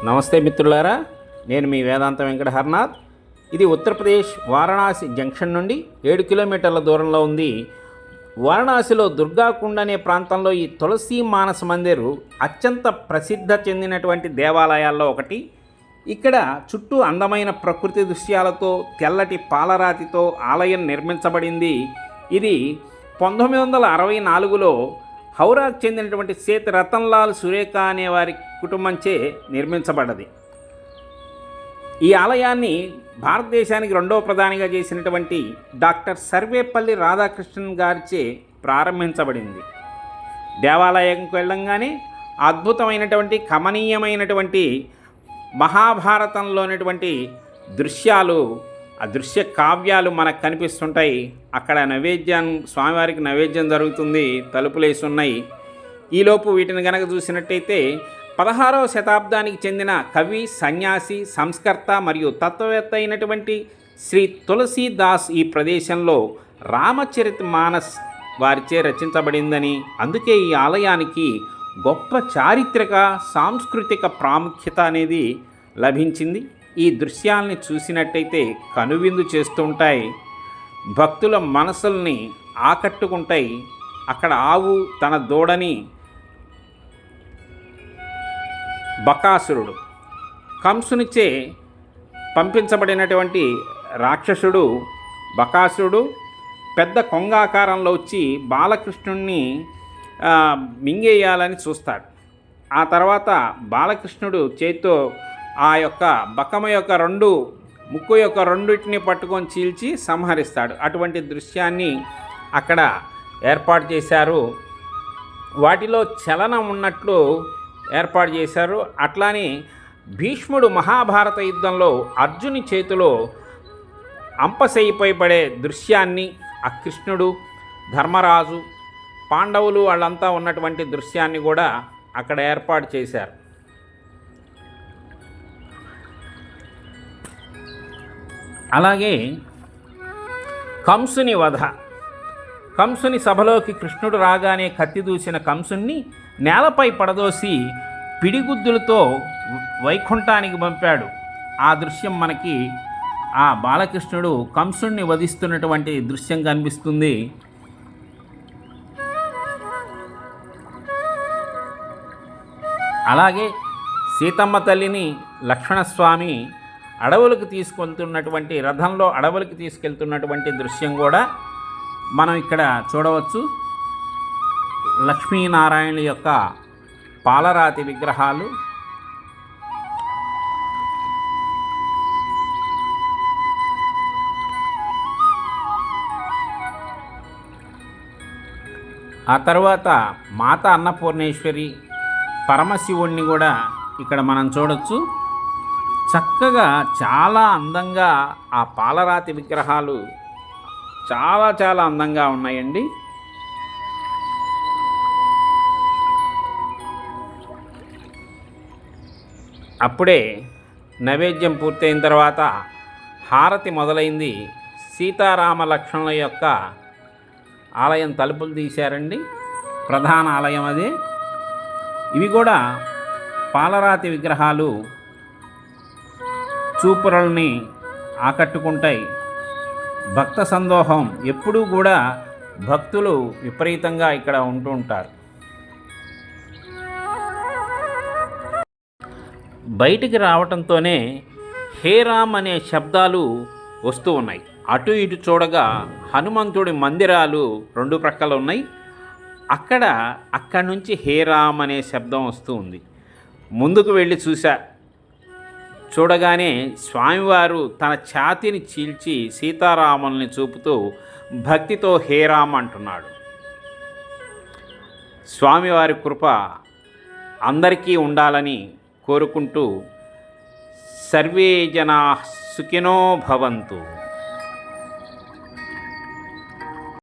నమస్తే మిత్రులారా, నేను మీ వేదాంత వెంకట హర్నాథ్. ఇది ఉత్తరప్రదేశ్ వారణాసి జంక్షన్ నుండి 7 కిలోమీటర్ల దూరంలో ఉంది. వారణాసిలో దుర్గాకుండ్ అనే ప్రాంతంలో ఈ తులసి మానస మందిర్ అత్యంత ప్రసిద్ధ చెందినటువంటి దేవాలయాల్లో ఒకటి. ఇక్కడ చుట్టూ అందమైన ప్రకృతి దృశ్యాలతో తెల్లటి పాలరాతితో ఆలయం నిర్మించబడింది. ఇది 1964లో హౌరాకు చెందినటువంటి సేత్ రతన్లాల్ సురేఖా అనే వారి కుటుంబంచే నిర్మించబడ్డది. ఈ ఆలయాన్ని భారతదేశానికి రెండవ ప్రధానిగా చేసినటువంటి డాక్టర్ సర్వేపల్లి రాధాకృష్ణన్ గారిచే ప్రారంభించబడింది. దేవాలయంకు వెళ్ళంగానే అద్భుతమైనటువంటి కమనీయమైనటువంటి మహాభారతంలోనటువంటి దృశ్యాలు, ఆ దృశ్య కావ్యాలు మనకు కనిపిస్తుంటాయి. అక్కడ స్వామివారికి నైవేద్యం జరుగుతుంది, తలుపులేసి ఉన్నాయి. ఈలోపు వీటిని గనక చూసినట్టయితే 16వ శతాబ్దానికి చెందిన కవి, సన్యాసి, సంస్కర్త మరియు తత్వవేత్త అయినటువంటి శ్రీ తులసీదాస్ ఈ ప్రదేశంలో రామచరిత్ మానస్ వారిచే రచించబడిందని, అందుకే ఈ ఆలయానికి గొప్ప చారిత్రక సాంస్కృతిక ప్రాముఖ్యత అనేది లభించింది. ఈ దృశ్యాల్ని చూసినట్టయితే కనువిందు చేస్తుంటాయి, భక్తుల మనసుల్ని ఆకట్టుకుంటాయి. అక్కడ ఆవు తన దూడని బకాసురుడు, కంసునిచే పంపించబడినటువంటి రాక్షసుడు బకాసురుడు పెద్ద కొంగాకారంలో వచ్చి బాలకృష్ణుణ్ణి మింగేయాలని చూస్తాడు. ఆ తర్వాత బాలకృష్ణుడు చేతితో ఆ యొక్క బకమ యొక్క ముక్కు యొక్క రెండింటిని పట్టుకొని చీల్చి సంహరిస్తాడు. అటువంటి దృశ్యాన్ని అక్కడ ఏర్పాటు చేశారు. వాటిలో చలనం ఉన్నట్లు ఏర్పాటు చేశారు. అట్లానే భీష్ముడు మహాభారత యుద్ధంలో అర్జుని చేతిలో అంపశయ్యపై పడే దృశ్యాన్ని, ఆ కృష్ణుడు, ధర్మరాజు, పాండవులు వాళ్ళంతా ఉన్నటువంటి దృశ్యాన్ని కూడా అక్కడ ఏర్పాటు చేశారు. అలాగే కంసుని వధ, కంసుని సభలోకి కృష్ణుడు రాగానే కత్తి దూసిన కంసుని నేలపై పడదోసి పిడిగుద్దులతో వైకుంఠానికి పంపాడు. ఆ దృశ్యం మనకి ఆ బాలకృష్ణుడు కంసుణ్ణి వధిస్తున్నటువంటి దృశ్యం కనిపిస్తుంది. అలాగే సీతమ్మ తల్లిని లక్ష్మణస్వామి అడవులకు తీసుకెళ్తున్నటువంటి రథంలో అడవులకు తీసుకెళ్తున్నటువంటి దృశ్యం కూడా మనం ఇక్కడ చూడవచ్చు. లక్ష్మీనారాయణుల యొక్క పాలరాతి విగ్రహాలు, ఆ తర్వాత మాత అన్నపూర్ణేశ్వరి, పరమశివుణ్ణి కూడా ఇక్కడ మనం చూడవచ్చు. చక్కగా చాలా అందంగా ఆ పాలరాతి విగ్రహాలు చాలా అందంగా ఉన్నాయండి. అప్పుడే నైవేద్యం పూర్తయిన తర్వాత హారతి మొదలైంది. సీతారామ లక్ష్మణుల యొక్క ఆలయం తలుపులు తీశారండి, ప్రధాన ఆలయం అదే. ఇవి కూడా పాలరాతి విగ్రహాలు చూపురుల్ని ఆకట్టుకుంటాయి. భక్త సందోహం ఎప్పుడూ కూడా భక్తులు విపరీతంగా ఇక్కడ ఉంటూ ఉంటారు. బయటికి రావటంతోనే హే రామ్ అనే శబ్దాలు వస్తూ ఉన్నాయి. అటు ఇటు చూడగా హనుమంతుడి మందిరాలు 2 ప్రక్కల ఉన్నాయి. అక్కడి నుంచి హే రామ్ అనే శబ్దం వస్తూ ఉంది. ముందుకు వెళ్ళి చూడగానే స్వామివారు తన ఛాతీని చీల్చి సీతారాముల్ని చూపుతూ భక్తితో హే రామ్ అంటున్నాడు. స్వామివారి కృప అందరికీ ఉండాలని కోరుకుంటూ సర్వే జనా సుఖినో భవంతు.